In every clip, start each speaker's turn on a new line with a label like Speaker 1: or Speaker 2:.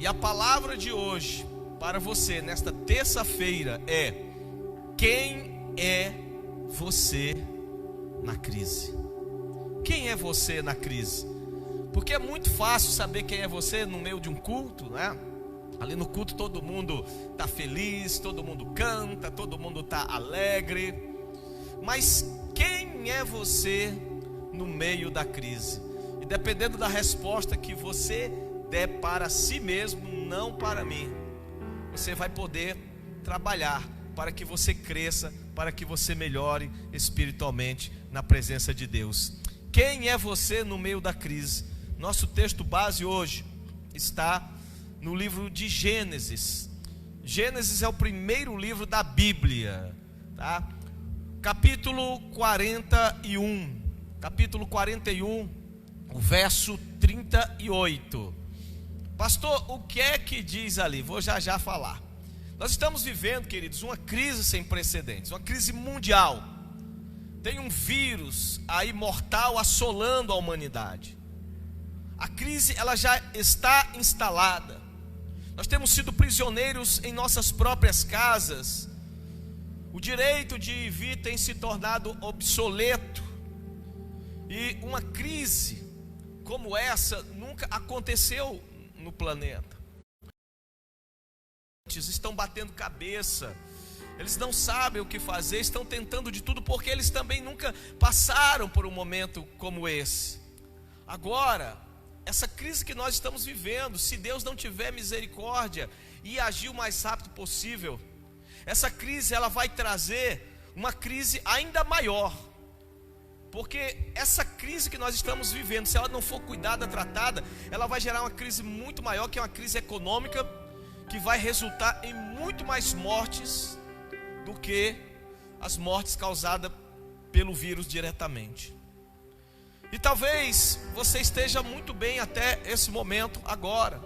Speaker 1: E a palavra de hoje para você nesta terça-feira é: quem é você na crise? Quem é você na crise? Porque é muito fácil saber quem é você no meio de um culto, né? Ali no culto todo mundo está feliz, todo mundo canta, todo mundo está alegre. Mas quem é você no meio da crise? E dependendo da resposta que você der para si mesmo, não para mim, você vai poder trabalhar para que você cresça, para que você melhore espiritualmente na presença de Deus. Quem é você no meio da crise? Nosso texto base hoje está no livro de Gênesis. Gênesis é o primeiro livro da Bíblia, tá? Capítulo 41, o verso 38. Pastor, o que é que diz ali? Vou já falar. Nós estamos vivendo, queridos, uma crise sem precedentes, uma crise mundial. Tem um vírus aí mortal assolando a humanidade. A crise, ela já está instalada. Nós temos sido prisioneiros em nossas próprias casas. O direito de vir tem se tornado obsoleto. E uma crise como essa nunca aconteceu no planeta. Eles estão batendo cabeça, eles não sabem o que fazer, estão tentando de tudo, porque eles também nunca passaram por um momento como esse. Agora, essa crise que nós estamos vivendo, se Deus não tiver misericórdia e agir o mais rápido possível, essa crise ela vai trazer uma crise ainda maior. Porque essa crise que nós estamos vivendo, se ela não for cuidada, tratada, ela vai gerar uma crise muito maior, que é uma crise econômica, que vai resultar em muito mais mortes do que as mortes causadas pelo vírus diretamente. E talvez você esteja muito bem até esse momento agora.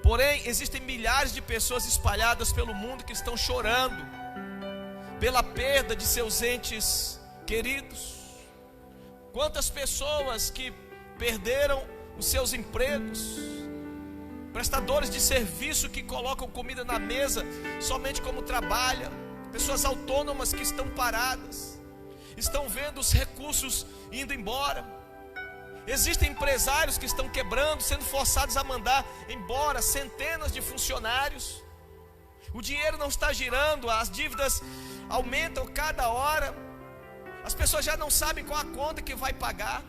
Speaker 1: Porém, existem milhares de pessoas espalhadas pelo mundo que estão chorando pela perda de seus entes queridos. Quantas pessoas que perderam os seus empregos, prestadores de serviço que colocam comida na mesa somente como trabalha, pessoas autônomas que estão paradas, estão vendo os recursos indo embora. Existem empresários que estão quebrando, sendo forçados a mandar embora centenas de funcionários. O dinheiro não está girando, as dívidas aumentam cada hora. As pessoas já não sabem qual a conta que vai pagar.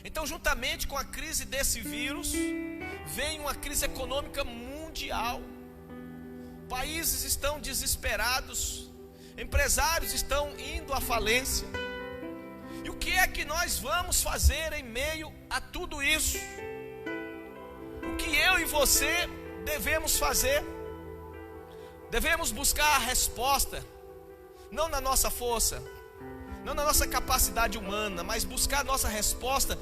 Speaker 1: Então, juntamente com a crise desse vírus, vem uma crise econômica mundial. Países estão desesperados, empresários estão indo à falência. E o que é que nós vamos fazer em meio a tudo isso? O que eu e você devemos fazer? Devemos buscar a resposta, não na nossa força, não na nossa capacidade humana, mas buscar a nossa resposta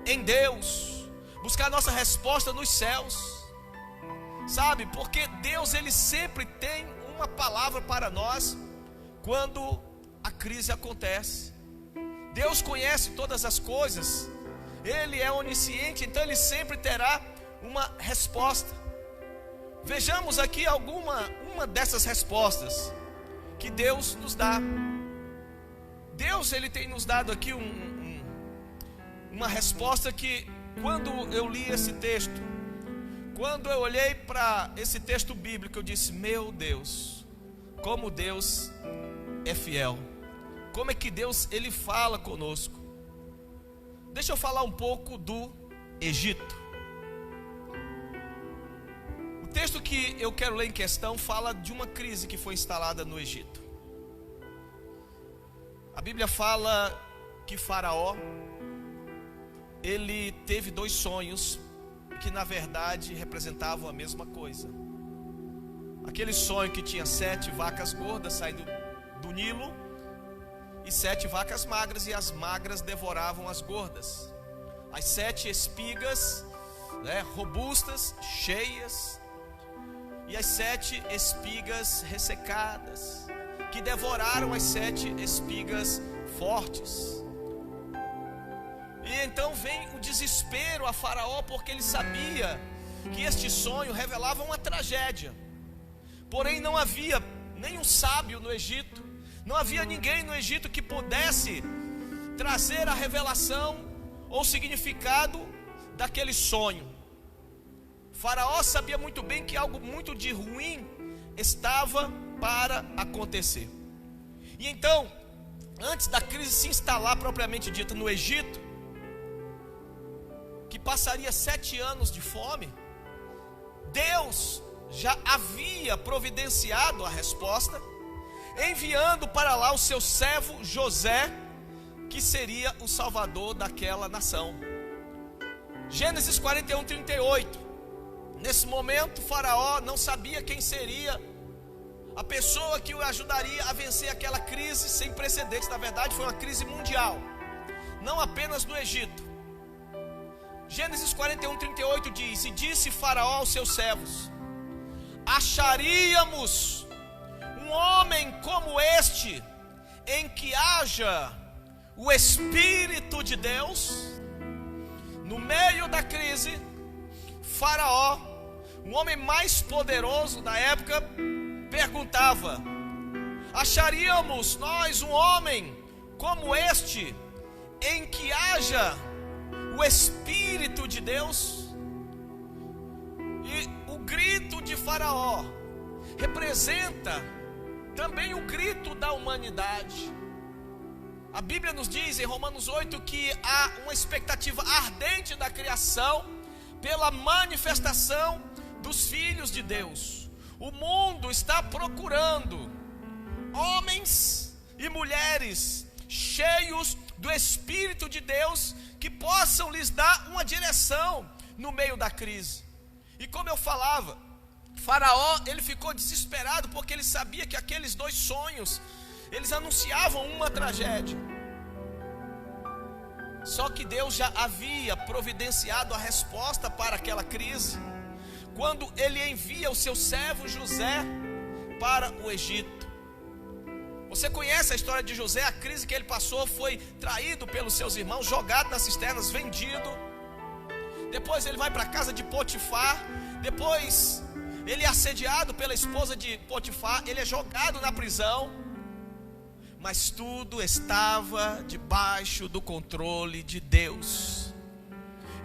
Speaker 1: em Deus, buscar a nossa resposta nos céus. Sabe, porque Deus ele sempre tem uma palavra para nós quando a crise acontece. Deus conhece todas as coisas, Ele é onisciente, então Ele sempre terá uma resposta. Vejamos aqui uma dessas respostas que Deus nos dá. Deus ele tem nos dado aqui uma resposta que, quando eu li esse texto, quando eu olhei para esse texto bíblico, eu disse: meu Deus, como Deus é fiel, como é que Deus ele fala conosco. Deixa eu falar um pouco do Egito. O texto que eu quero ler em questão fala de uma crise que foi instalada no Egito. A Bíblia fala que Faraó, ele teve 2 sonhos que na verdade representavam a mesma coisa. Aquele sonho que tinha 7 vacas gordas saindo do Nilo e 7 vacas magras, e as magras devoravam as gordas. As 7 espigas, robustas, cheias, e as 7 espigas ressecadas, que devoraram as 7 espigas fortes. E então vem o desespero a Faraó, porque ele sabia que este sonho revelava uma tragédia. Porém não havia nenhum sábio no Egito, não havia ninguém no Egito que pudesse trazer a revelação ou significado daquele sonho. Faraó sabia muito bem que algo muito de ruim estava para acontecer. E então, antes da crise se instalar propriamente dita no Egito, que passaria 7 anos de fome, Deus já havia providenciado a resposta, enviando para lá o seu servo José, que seria o salvador daquela nação. Gênesis 41, 38. Nesse momento, Faraó não sabia quem seria a pessoa que o ajudaria a vencer aquela crise sem precedentes. Na verdade, foi uma crise mundial, não apenas no Egito. Gênesis 41, 38 diz: E disse Faraó aos seus servos: Acharíamos um homem como este, em que haja o Espírito de Deus? No meio da crise, Faraó, o homem mais poderoso da época, perguntava: Acharíamos nós um homem como este, em que haja o Espírito de Deus? E o grito de Faraó representa também o grito da humanidade. A Bíblia nos diz em Romanos 8 que há uma expectativa ardente da criação pela manifestação dos filhos de Deus. O mundo está procurando homens e mulheres cheios do Espírito de Deus, que possam lhes dar uma direção no meio da crise. E como eu falava, Faraó, ele ficou desesperado, porque ele sabia que aqueles 2 sonhos, eles anunciavam uma tragédia. Só que Deus já havia providenciado a resposta para aquela crise, quando ele envia o seu servo José para o Egito. Você conhece a história de José? A crise que ele passou: foi traído pelos seus irmãos, jogado nas cisternas, vendido. Depois ele vai para a casa de Potifar. Depois ele é assediado pela esposa de Potifar. Ele é jogado na prisão. Mas tudo estava debaixo do controle de Deus.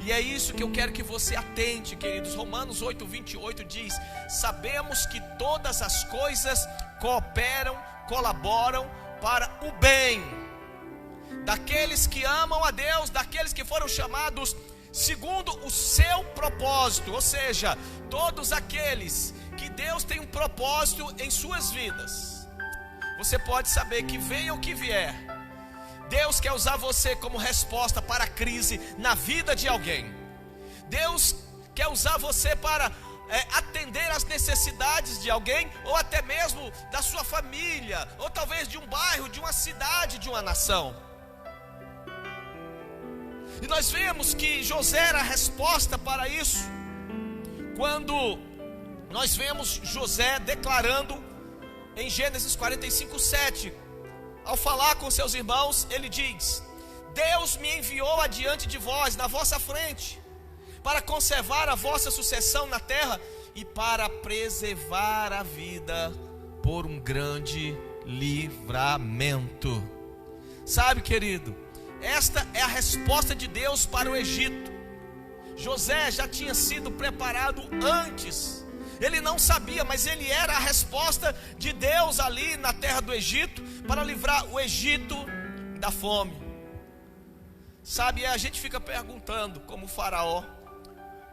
Speaker 1: E é isso que eu quero que você atente, queridos. Romanos 8, 28 diz: Sabemos que todas as coisas cooperam, colaboram para o bem daqueles que amam a Deus, daqueles que foram chamados segundo o seu propósito. Ou seja, todos aqueles que Deus tem um propósito em suas vidas. Você pode saber que venha o que vier, Deus quer usar você como resposta para a crise na vida de alguém. Deus quer usar você para atender às necessidades de alguém, ou até mesmo da sua família, ou talvez de um bairro, de uma cidade, de uma nação. E nós vemos que José era a resposta para isso, quando nós vemos José declarando em Gênesis 45, 7, ao falar com seus irmãos, ele diz: Deus me enviou adiante de vós, na vossa frente, para conservar a vossa sucessão na terra e para preservar a vida por um grande livramento. Sabe, querido, esta é a resposta de Deus para o Egito. José já tinha sido preparado antes. Ele não sabia, mas ele era a resposta de Deus ali na terra do Egito, para livrar o Egito da fome. Sabe, a gente fica perguntando, como Faraó: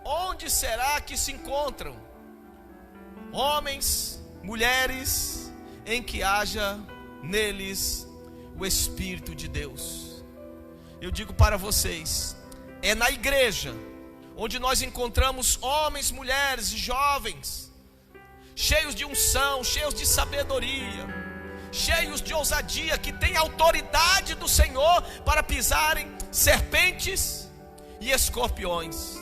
Speaker 1: onde será que se encontram homens, mulheres, em que haja neles o Espírito de Deus? Eu digo para vocês, é na igreja onde nós encontramos homens, mulheres e jovens cheios de unção, cheios de sabedoria, cheios de ousadia, que têm autoridade do Senhor para pisarem serpentes e escorpiões.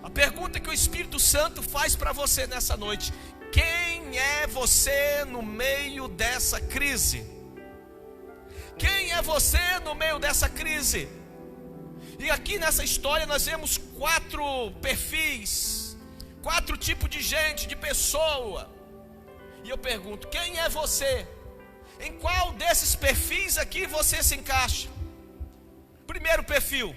Speaker 1: A pergunta que o Espírito Santo faz para você nessa noite: quem é você no meio dessa crise? Quem é você no meio dessa crise? E aqui nessa história nós vemos 4 perfis, 4 tipos de gente, de pessoa. E eu pergunto, quem é você? Em qual desses perfis aqui você se encaixa? Primeiro perfil: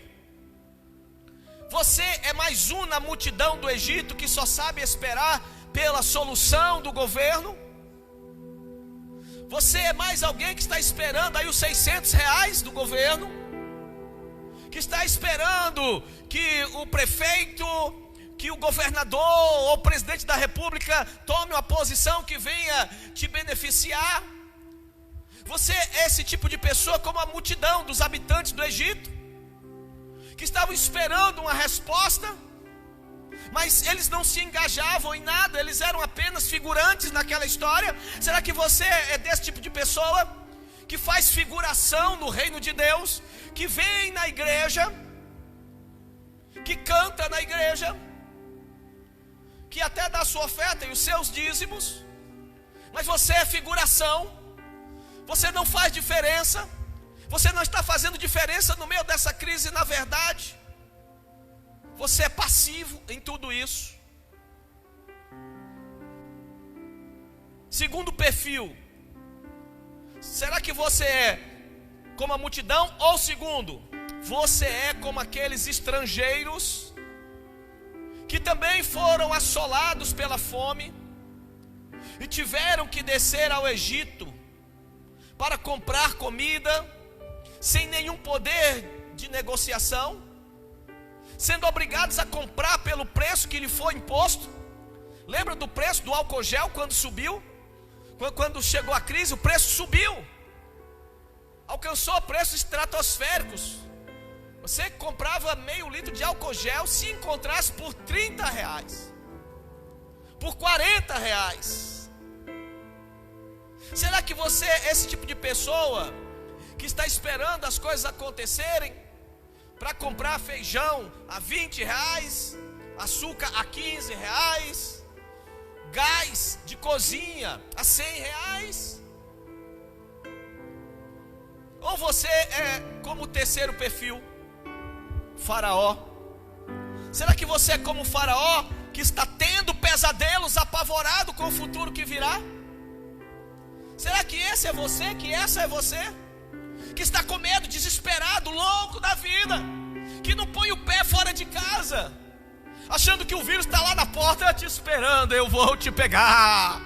Speaker 1: você é mais um na multidão do Egito que só sabe esperar pela solução do governo? Você é mais alguém que está esperando aí os R$600 do governo? Que está esperando que o prefeito, que o governador ou o presidente da república tome uma posição que venha te beneficiar? Você é esse tipo de pessoa como a multidão dos habitantes do Egito, que estavam esperando uma resposta, mas eles não se engajavam em nada, eles eram apenas figurantes naquela história? Será que você é desse tipo de pessoa, que faz figuração no reino de Deus, que vem na igreja, que canta na igreja, que até dá a sua oferta e os seus dízimos, mas você é figuração, você não faz diferença, você não está fazendo diferença no meio dessa crise? Na verdade, você é passivo em tudo isso. Segundo perfil: será que você é como a multidão? Ou segundo, você é como aqueles estrangeiros que também foram assolados pela fome e tiveram que descer ao Egito para comprar comida, sem nenhum poder de negociação, sendo obrigados a comprar pelo preço que lhe foi imposto? Lembra do preço do álcool gel quando subiu? Quando chegou a crise, o preço subiu, alcançou preços estratosféricos. Você comprava meio litro de álcool gel, se encontrasse por R$30, por R$40. Será que você é esse tipo de pessoa que está esperando as coisas acontecerem para comprar feijão a R$20, açúcar a R$15, gás de cozinha a R$100? Ou você é como o terceiro perfil, Faraó? Será que você é como o Faraó, que está tendo pesadelos, apavorado com o futuro que virá? Será que esse é você, que essa é você? Que está com medo, desesperado, louco da vida, que não põe o pé fora de casa, achando que o vírus está lá na porta te esperando, eu vou te pegar.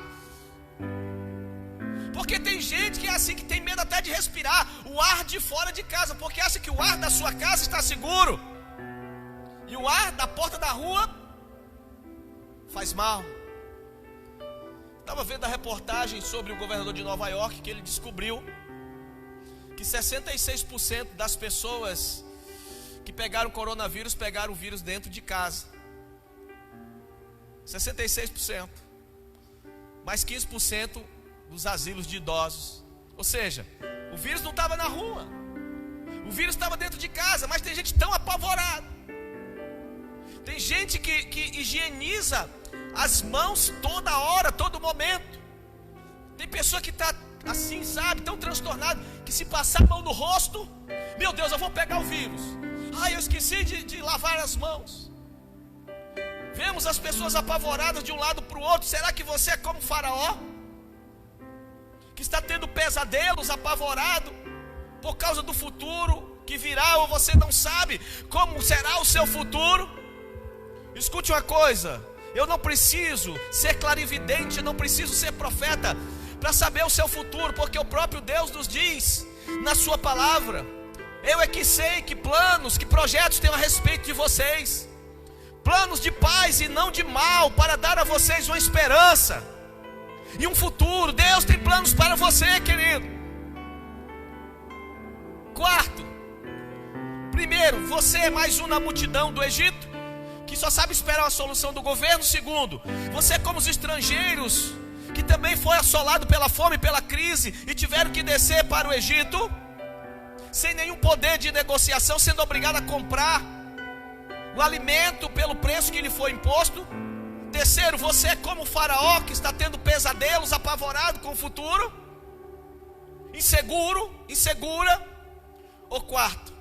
Speaker 1: Porque tem gente que é assim, que tem medo até de respirar o ar de fora de casa, porque acha que o ar da sua casa está seguro, e o ar da porta da rua faz mal. Estava vendo a reportagem sobre o governador de Nova York, que ele descobriu que 66% das pessoas que pegaram coronavírus, pegaram o vírus dentro de casa. 66%. Mais 15% dos asilos de idosos. Ou seja, o vírus não estava na rua, o vírus estava dentro de casa. Mas tem gente tão apavorada, tem gente que higieniza as mãos toda hora, todo momento. Tem pessoa que está assim, sabe, tão transtornado, que se passar a mão no rosto, meu Deus, eu vou pegar o vírus. Eu esqueci de lavar as mãos. Vemos as pessoas apavoradas de um lado para o outro. Será que você é como Faraó, que está tendo pesadelos, apavorado por causa do futuro que virá, ou você não sabe como será o seu futuro? Escute uma coisa: eu não preciso ser clarividente, eu não preciso ser profeta para saber o seu futuro, porque o próprio Deus nos diz na sua palavra: eu é que sei que planos, que projetos tenho a respeito de vocês, planos de paz e não de mal, para dar a vocês uma esperança e um futuro. Deus tem planos para você, querido. Quarto: primeiro, você é mais um na multidão do Egito, que só sabe esperar a solução do governo. Segundo, você é como os estrangeiros, que também foi assolado pela fome, pela crise, e tiveram que descer para o Egito, sem nenhum poder de negociação, sendo obrigado a comprar o alimento pelo preço que lhe foi imposto. Terceiro, você é como o Faraó, que está tendo pesadelos, apavorado com o futuro, insegura. Ou quarto,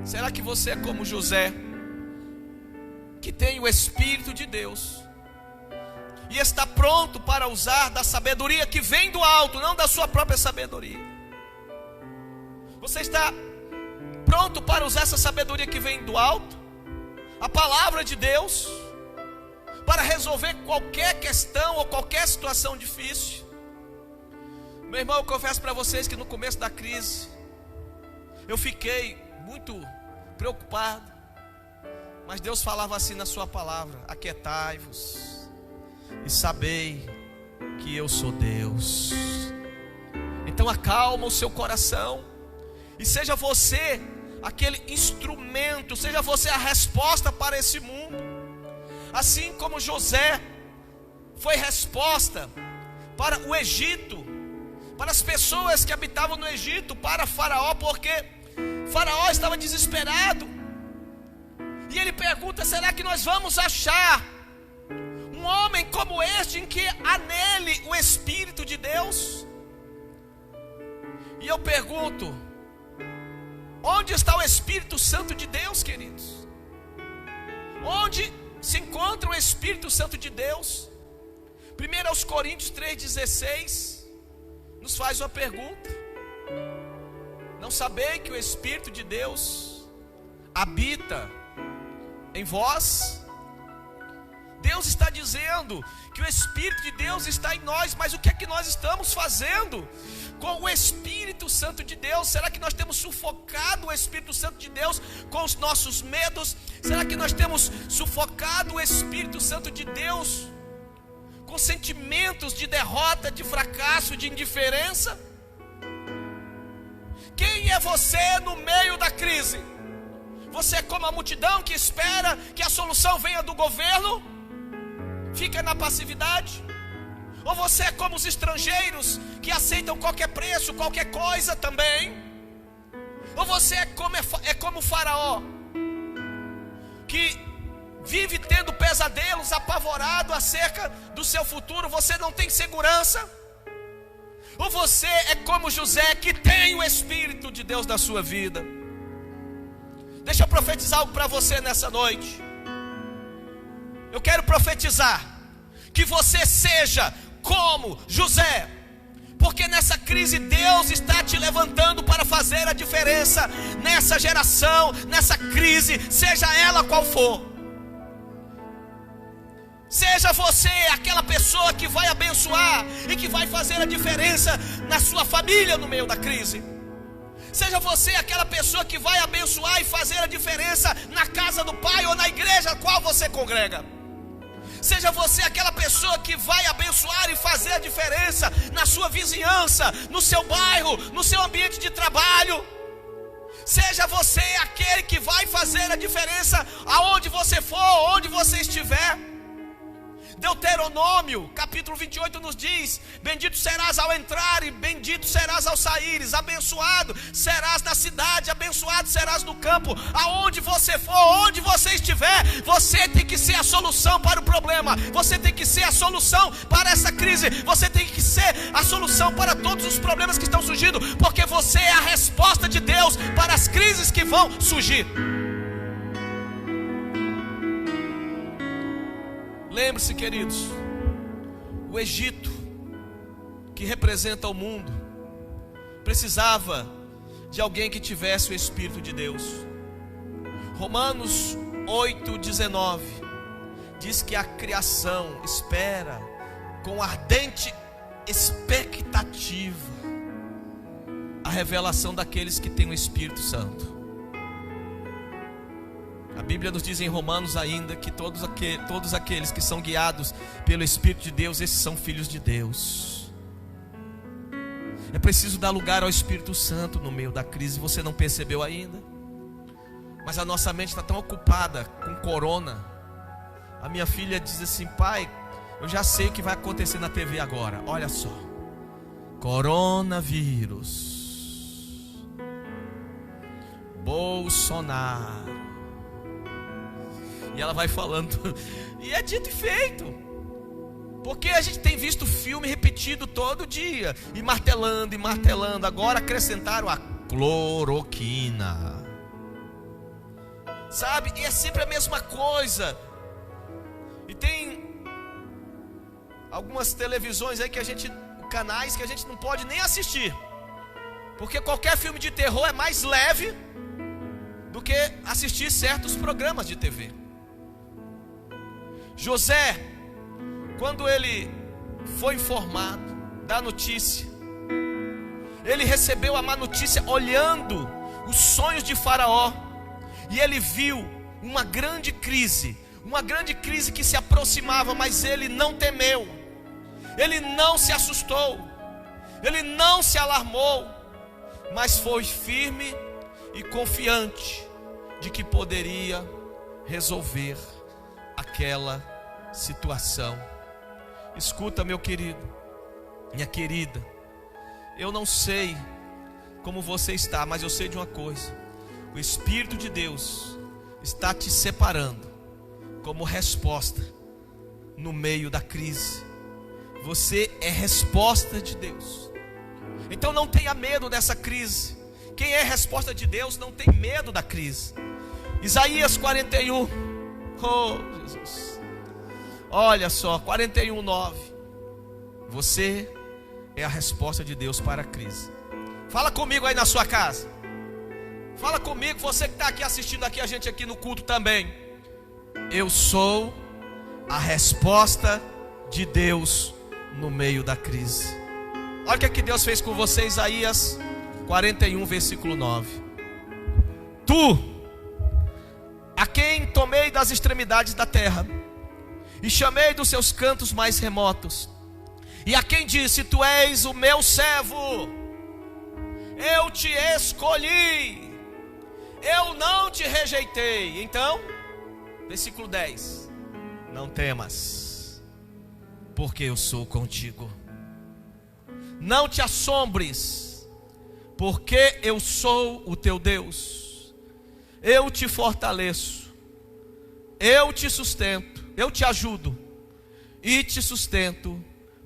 Speaker 1: Será que você é como José, que tem o Espírito de Deus e está pronto para usar da sabedoria que vem do alto, não da sua própria sabedoria? Você está pronto para usar essa sabedoria que vem do alto, a palavra de Deus, para resolver qualquer questão ou qualquer situação difícil? Meu irmão, eu confesso para vocês que no começo da crise eu fiquei muito preocupado, mas Deus falava assim na sua palavra: aquietai-vos e sabei que eu sou Deus. Então acalma o seu coração e seja você aquele instrumento, seja você a resposta para esse mundo. Assim como José foi resposta para o Egito, para as pessoas que habitavam no Egito, para Faraó, porque Faraó estava desesperado. E ele pergunta: será que nós vamos achar um homem como este, em que há nele o Espírito de Deus? E eu pergunto: onde está o Espírito Santo de Deus, queridos? Onde se encontra o Espírito Santo de Deus? 1 Coríntios 3,16 nos faz uma pergunta: não sabei que o Espírito de Deus habita em vós? Deus está dizendo que o Espírito de Deus está em nós, mas o que é que nós estamos fazendo com o Espírito Santo de Deus? Será que nós temos sufocado o Espírito Santo de Deus com os nossos medos? Será que nós temos sufocado o Espírito Santo de Deus com sentimentos de derrota, de fracasso, de indiferença? Quem é você no meio da crise? Você é como a multidão que espera que a solução venha do governo? Fica na passividade? Ou você é como os estrangeiros que aceitam qualquer preço, qualquer coisa também? Ou você é como o Faraó, que vive tendo pesadelos, apavorado acerca do seu futuro? Você não tem segurança? Ou você é como José, que tem o Espírito de Deus na sua vida? Deixa eu profetizar algo para você nessa noite. Eu quero profetizar que você seja como José, porque nessa crise Deus está te levantando para fazer a diferença nessa geração, nessa crise, seja ela qual for. Seja você aquela pessoa que vai abençoar e que vai fazer a diferença na sua família no meio da crise. Seja você aquela pessoa que vai abençoar e fazer a diferença na casa do Pai ou na igreja a qual você congrega. Seja você aquela pessoa que vai abençoar e fazer a diferença na sua vizinhança, no seu bairro, no seu ambiente de trabalho. Seja você aquele que vai fazer a diferença aonde você for, onde você estiver. Deuteronômio capítulo 28 nos diz: bendito serás ao entrar e bendito serás ao saíres, abençoado serás na cidade, abençoado serás no campo. Aonde você for, onde você estiver, você tem que ser a solução para o problema, você tem que ser a solução para essa crise, você tem que ser a solução para todos os problemas que estão surgindo, porque você é a resposta de Deus para as crises que vão surgir. Lembre-se, queridos, o Egito, que representa o mundo, precisava de alguém que tivesse o Espírito de Deus. Romanos 8,19 diz que a criação espera com ardente expectativa a revelação daqueles que têm o Espírito Santo. A Bíblia nos diz em Romanos ainda que todos aqueles que são guiados pelo Espírito de Deus, esses são filhos de Deus. É preciso dar lugar ao Espírito Santo no meio da crise. Você não percebeu ainda? Mas a nossa mente está tão ocupada com corona. A minha filha diz assim: pai, eu já sei o que vai acontecer na TV agora. Olha só, coronavírus, Bolsonaro. E ela vai falando, e é dito e feito, porque a gente tem visto filme repetido todo dia, e martelando, agora acrescentaram a cloroquina. sabe? E é sempre a mesma coisa. E tem algumas televisões aí canais que a gente não pode nem assistir, porque qualquer filme de terror é mais leve do que assistir certos programas de TV. José, quando ele foi informado da notícia, ele recebeu a má notícia olhando os sonhos de Faraó, e ele viu uma grande crise que se aproximava, mas ele não temeu, ele não se assustou, ele não se alarmou, mas foi firme e confiante de que poderia resolver aquela situação. Escuta, meu querido, minha querida, eu não sei como você está, mas eu sei de uma coisa: o Espírito de Deus está te separando como resposta no meio da crise. Você é resposta de Deus. Então não tenha medo dessa crise. Quem é resposta de Deus não tem medo da crise. Isaías 41, oh Jesus, olha só, 41:9. Você é a resposta de Deus para a crise. Fala comigo aí na sua casa. Fala comigo, você que está aqui assistindo aqui a gente aqui no culto também. Eu sou a resposta de Deus no meio da crise. Olha o que Deus fez com você. Isaías 41, versículo 9. Tu, a quem tomei das extremidades da terra e chamei dos seus cantos mais remotos, e a quem disse: tu és o meu servo, eu te escolhi, eu não te rejeitei. Então, versículo 10: não temas, porque eu sou contigo. Não te assombres, porque eu sou o teu Deus. Eu te fortaleço, eu te sustento, eu te ajudo e te sustento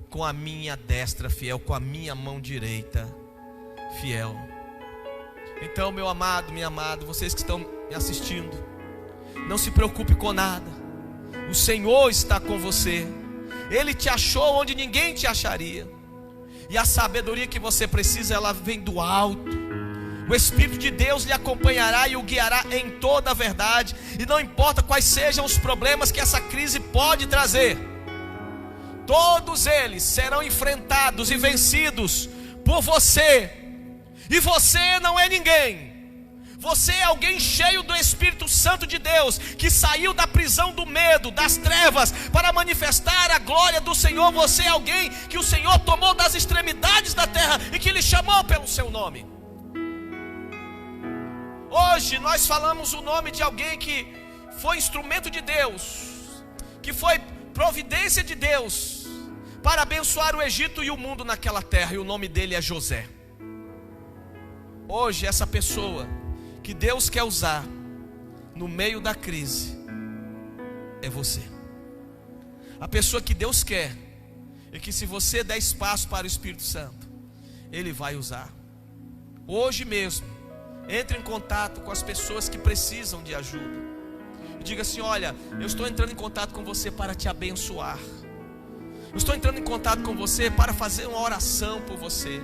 Speaker 1: com a minha destra fiel, com a minha mão direita fiel. Então, meu amado, minha amada, vocês que estão me assistindo, não se preocupe com nada. O Senhor está com você. Ele te achou onde ninguém te acharia. E a sabedoria que você precisa, ela vem do alto. O Espírito de Deus lhe acompanhará e o guiará em toda a verdade. E não importa quais sejam os problemas que essa crise pode trazer, todos eles serão enfrentados e vencidos por você. E você não é ninguém. Você é alguém cheio do Espírito Santo de Deus, que saiu da prisão do medo, das trevas, para manifestar a glória do Senhor. Você é alguém que o Senhor tomou das extremidades da terra e que lhe chamou pelo seu nome. Hoje nós falamos o nome de alguém que foi instrumento de Deus, que foi providência de Deus para abençoar o Egito e o mundo naquela terra, e o nome dele é José. Hoje essa pessoa que Deus quer usar no meio da crise é você. A pessoa que Deus quer, e que se você der espaço para o Espírito Santo, Ele vai usar. Hoje mesmo, entre em contato com as pessoas que precisam de ajuda e diga assim: olha, eu estou entrando em contato com você para te abençoar. Eu estou entrando em contato com você para fazer uma oração por você,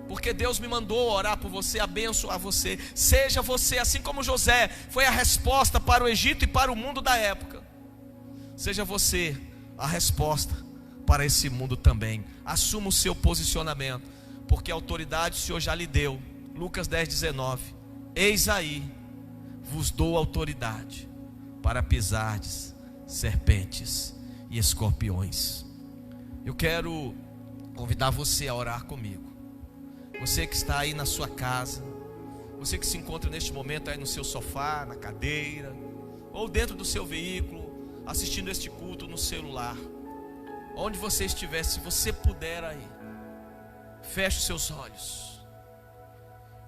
Speaker 1: porque Deus me mandou orar por você, abençoar você. Seja você, assim como José foi a resposta para o Egito e para o mundo da época, seja você a resposta para esse mundo também. Assuma o seu posicionamento, porque a autoridade o Senhor já lhe deu. Lucas 10:19: eis aí, vos dou autoridade para pisardes serpentes e escorpiões. Eu quero convidar você a orar comigo. Você que está aí na sua casa, você que se encontra neste momento aí no seu sofá, na cadeira, ou dentro do seu veículo, assistindo este culto no celular, onde você estiver, se você puder aí, feche os seus olhos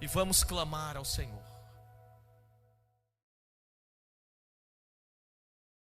Speaker 1: e vamos clamar ao Senhor.